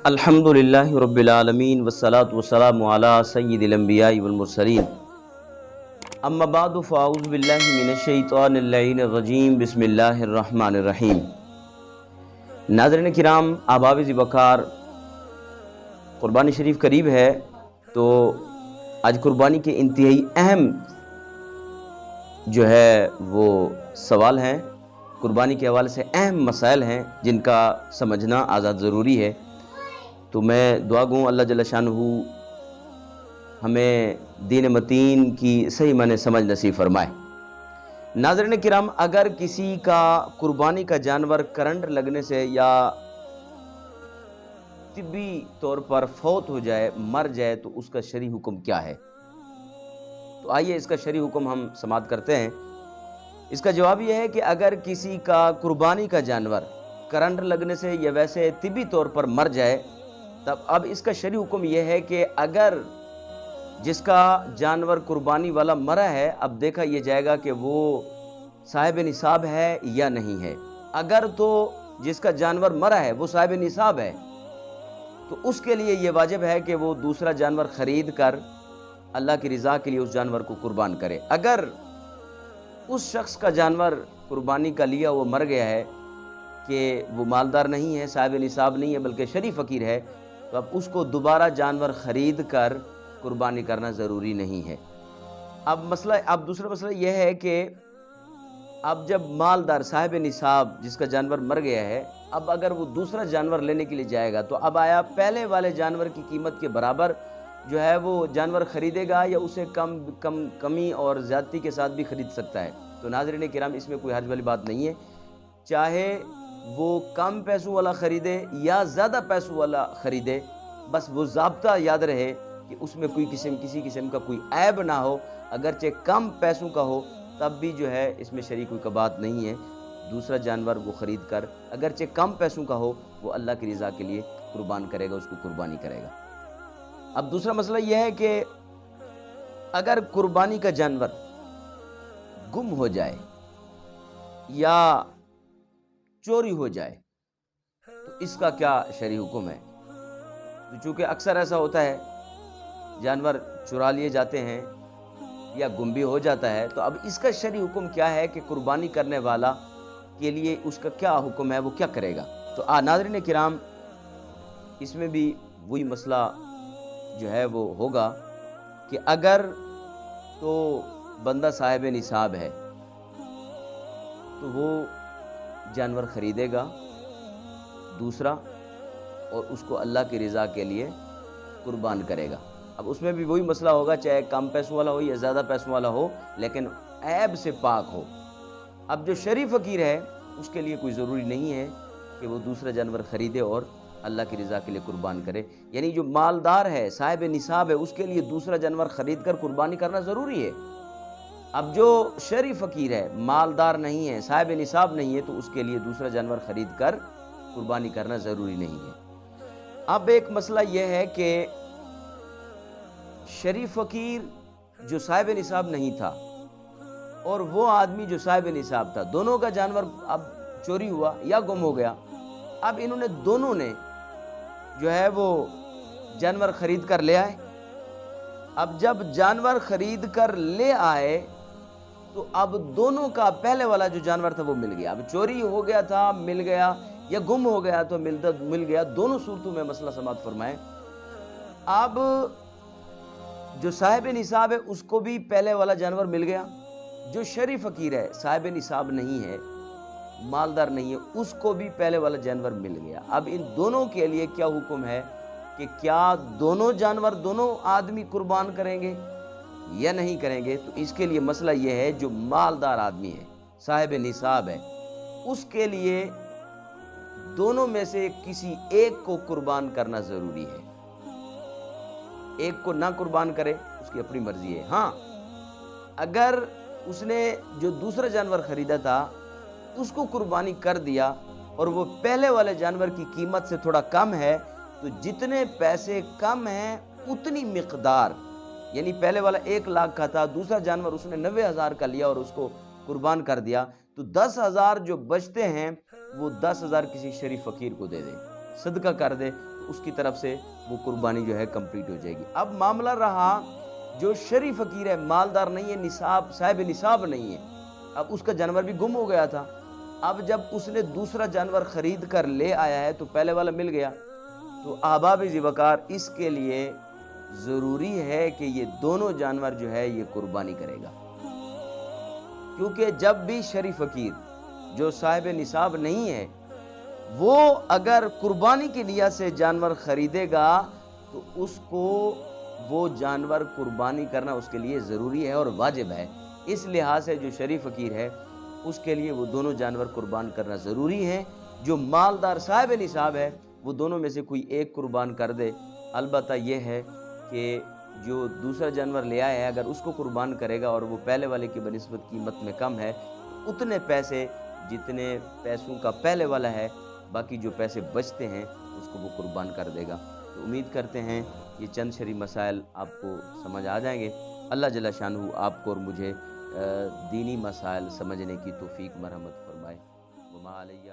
الحمدللہ رب العالمین والصلاة والسلام علی سید الانبیاء والمرسلین اما بعد فاعوذ باللہ من الشیطان اللعین الرجیم بسم اللہ الرحمن الرحیم۔ ناظرین کرام، احباب ذی وقار، قربانی شریف قریب ہے تو آج قربانی کے انتہائی اہم جو ہے وہ سوال ہیں، قربانی کے حوالے سے اہم مسائل ہیں جن کا سمجھنا آزاد ضروری ہے۔ تو میں دعا گوں اللہ جل شانہ ہمیں دین متین کی صحیح معنی سمجھ نصیب فرمائے۔ ناظرین کرام، اگر کسی کا قربانی کا جانور کرنٹ لگنے سے یا طبی طور پر فوت ہو جائے، مر جائے، تو اس کا شرعی حکم کیا ہے؟ تو آئیے اس کا شرعی حکم ہم سماعت کرتے ہیں۔ اس کا جواب یہ ہے کہ اگر کسی کا قربانی کا جانور کرنٹ لگنے سے یا ویسے طبی طور پر مر جائے، تب اب اس کا شرعی حکم یہ ہے کہ اگر جس کا جانور قربانی والا مرا ہے، اب دیکھا یہ جائے گا کہ وہ صاحب نصاب ہے یا نہیں ہے۔ اگر تو جس کا جانور مرا ہے وہ صاحب نصاب ہے تو اس کے لیے یہ واجب ہے کہ وہ دوسرا جانور خرید کر اللہ کی رضا کے لیے اس جانور کو قربان کرے۔ اگر اس شخص کا جانور قربانی کا لیا وہ مر گیا ہے کہ وہ مالدار نہیں ہے، صاحب نصاب نہیں ہے بلکہ شرعی فقیر ہے، تو اب اس کو دوبارہ جانور خرید کر قربانی کرنا ضروری نہیں ہے۔ اب دوسرا مسئلہ یہ ہے کہ اب جب مالدار صاحب نصاب جس کا جانور مر گیا ہے، اب اگر وہ دوسرا جانور لینے کے لیے جائے گا تو اب آیا پہلے والے جانور کی قیمت کے برابر جو ہے وہ جانور خریدے گا یا اسے کمی اور زیادتی کے ساتھ بھی خرید سکتا ہے؟ تو ناظرین کرام، اس میں کوئی حرج والی بات نہیں ہے، چاہے وہ کم پیسوں والا خریدے یا زیادہ پیسوں والا خریدے، بس وہ ضابطہ یاد رہے کہ اس میں کسی قسم کا کوئی عیب نہ ہو۔ اگرچہ کم پیسوں کا ہو تب بھی جو ہے اس میں شرعی کوئی بات نہیں ہے، دوسرا جانور وہ خرید کر اگرچہ کم پیسوں کا ہو وہ اللہ کی رضا کے لیے قربان کرے گا، اس کو قربانی کرے گا۔ اب دوسرا مسئلہ یہ ہے کہ اگر قربانی کا جانور گم ہو جائے یا چوری ہو جائے تو اس کا کیا شرعی حکم ہے؟ تو چونکہ اکثر ایسا ہوتا ہے جانور چرا لیے جاتے ہیں یا گم بھی ہو جاتا ہے، تو اب اس کا شرعی حکم کیا ہے کہ قربانی کرنے والا کے لیے اس کا کیا حکم ہے، وہ کیا کرے گا؟ تو ناظرین کرام، اس میں بھی وہی مسئلہ جو ہے وہ ہوگا کہ اگر تو بندہ صاحب نصاب ہے تو وہ جانور خریدے گا دوسرا اور اس کو اللہ کی رضا کے لیے قربان کرے گا۔ اب اس میں بھی وہی مسئلہ ہوگا، چاہے کم پیسوں والا ہو یا زیادہ پیسوں والا ہو، لیکن عیب سے پاک ہو۔ اب جو شرعی فقیر ہے اس کے لیے کوئی ضروری نہیں ہے کہ وہ دوسرا جانور خریدے اور اللہ کی رضا کے لیے قربان کرے، یعنی جو مالدار ہے، صاحب نصاب ہے، اس کے لیے دوسرا جانور خرید کر قربانی کرنا ضروری ہے۔ اب جو شرعی فقیر ہے، مالدار نہیں ہے، صاحب نصاب نہیں ہے، تو اس کے لیے دوسرا جانور خرید کر قربانی کرنا ضروری نہیں ہے۔ اب ایک مسئلہ یہ ہے کہ شرعی فقیر جو صاحب نصاب نہیں تھا اور وہ آدمی جو صاحب نصاب تھا، دونوں کا جانور اب چوری ہوا یا گم ہو گیا۔ اب انہوں نے دونوں نے جو ہے وہ جانور خرید کر لے آئے۔ اب جب جانور خرید کر لے آئے تو اب دونوں کا پہلے والا جو جانور تھا وہ مل گیا۔ اب چوری ہو گیا تھا، مل گیا، یا گم ہو گیا تو مل گیا، دونوں صورتوں میں مسئلہ سماعت فرمائیں۔ اب جو صاحب نصاب ہے اس کو بھی پہلے والا جانور مل گیا، جو شرعی فقیر ہے، صاحب نصاب نہیں ہے، مالدار نہیں ہے، اس کو بھی پہلے والا جانور مل گیا۔ اب ان دونوں کے لیے کیا حکم ہے کہ کیا دونوں جانور دونوں آدمی قربان کریں گے یا نہیں کریں گے؟ تو اس کے لیے مسئلہ یہ ہے، جو مالدار آدمی ہے، صاحب نصاب ہے، اس کے لیے دونوں میں سے کسی ایک کو قربان کرنا ضروری ہے۔ ایک کو نہ قربان کرے، اس کی اپنی مرضی ہے۔ ہاں، اگر اس نے جو دوسرا جانور خریدا تھا اس کو قربانی کر دیا اور وہ پہلے والے جانور کی قیمت سے تھوڑا کم ہے، تو جتنے پیسے کم ہیں اتنی مقدار، یعنی پہلے والا 1,00,000 کا تھا، دوسرا جانور اس نے 90,000 کا لیا اور اس کو قربان کر دیا، تو 10,000 جو بچتے ہیں وہ 10,000 کسی شریف فقیر کو دے دیں، صدقہ کر دے تو اس کی طرف سے وہ قربانی جو ہے کمپلیٹ ہو جائے گی۔ اب معاملہ رہا جو شرعی فقیر ہے، مالدار نہیں ہے، نصاب صاحب نصاب نہیں ہے، اب اس کا جانور بھی گم ہو گیا تھا، اب جب اس نے دوسرا جانور خرید کر لے آیا ہے تو پہلے والا مل گیا، تو احباب ذوالفقار اس کے لیے ضروری ہے کہ یہ دونوں جانور جو ہے یہ قربانی کرے گا، کیونکہ جب بھی شرعی فقیر جو صاحب نصاب نہیں ہے وہ اگر قربانی کی نیت سے جانور خریدے گا تو اس کو وہ جانور قربانی کرنا اس کے لیے ضروری ہے اور واجب ہے۔ اس لحاظ سے جو شرعی فقیر ہے اس کے لیے وہ دونوں جانور قربان کرنا ضروری ہے۔ جو مالدار صاحب نصاب ہے وہ دونوں میں سے کوئی ایک قربان کر دے، البتہ یہ ہے کہ جو دوسرا جانور لے آیا ہے اگر اس کو قربان کرے گا اور وہ پہلے والے کی بنسبت قیمت میں کم ہے، اتنے پیسے جتنے پیسوں کا پہلے والا ہے، باقی جو پیسے بچتے ہیں اس کو وہ قربان کر دے گا۔ تو امید کرتے ہیں یہ چند شرعی مسائل آپ کو سمجھ آ جائیں گے۔ اللہ جل شانہ آپ کو اور مجھے دینی مسائل سمجھنے کی توفیق مرحمت فرمائے۔ وما علیہ